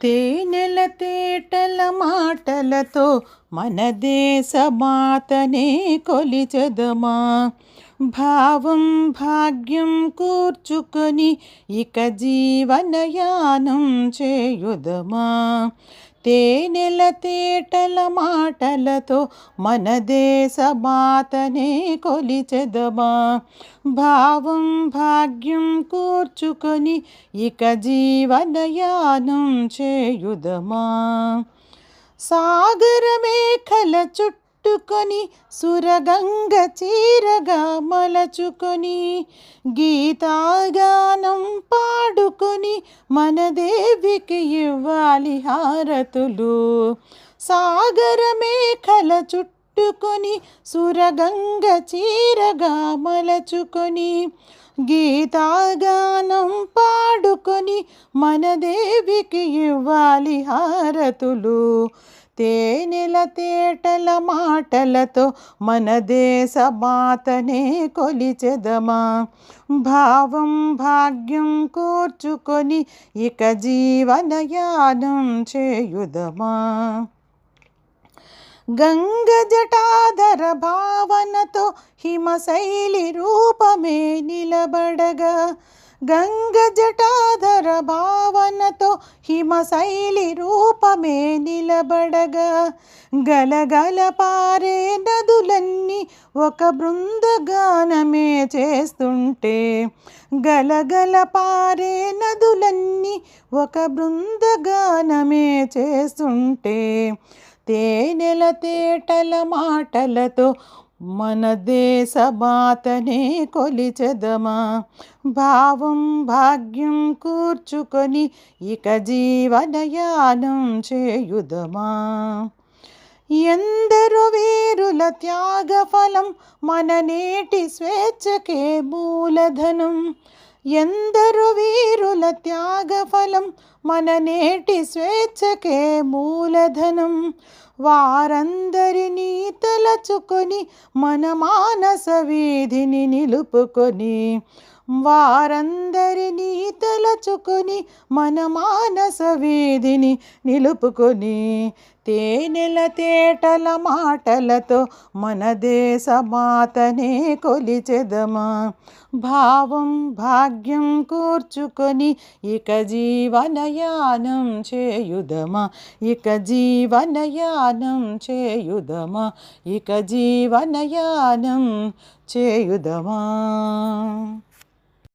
తేనెల తేటల మాటలతో మన దేశ మాతనే కొలిచెదమా. భావం భాగ్యం కూర్చుకొని ఇక జీవనయానం చేయుదమా. తేనెల తేటల మాటలతో మన దేశ మాతనే కొలిచెదమా. భావం భాగ్యం కూర్చుకొని ఇక జీవనయానం చేయుదమా. సాగర మేఖల చుట్టుకొని సురగంగ చీరగా మలచుకొని గీతాగానం పాడుకొని మన దేవికి ఇవ్వాలి హారతులు. సాగర మేఖల చుట్టుకొని సురగంగ చీరగా మలచుకొని గీతాగానం పాడుకొని మన దేవికి ఇవ్వాలి హారతులు. తేనెల తేటల మాటలతో మన దేశ మాతనే కొలిచెదమా. భావం భాగ్యం కూర్చుకొని ఇక జీవనయానం చేయుదమా. గంగ జటాధర భావనతో హిమశైలి రూపమే నిలబడగా. గంగ జటాధర భావనతో హిమశైలి రూపమే నిలబడగా. గలగల పారే నదులన్నీ ఒక బృందగానమే చేస్తుంటే. గలగల పారే నదులన్నీ ఒక బృందగానమే చేస్తుంటే. తేనెల తేటల మాటలతో మన దేశ మాతనే కొలిచెదమా. భావం భాగ్యం కూర్చుకొని ఇక జీవనయానం చేయుదమా. ఎందరో వీరుల త్యాగఫలం మన నేటి స్వేచ్ఛకే మూలధనం. ఎందరో వీరుల త్యాగఫలం మన నేటి స్వేచ్ఛకే మూలధనం. వారందరినీ తలచుకొని మన మానస వీధిని నిలుపుకొని. వారందరినీ తలచుకొని మన మానస వీధిని నిలుపుకొని. తేనెల తేటల మాటలతో మన దేశ మాతనే కొలిచెదమా. భావం భాగ్యం కూర్చుకొని ఇక జీవనయానం చేయుదమా. ఇక జీవనయానం చేయుదమా. ఇక జీవనయానం చేయుదమా.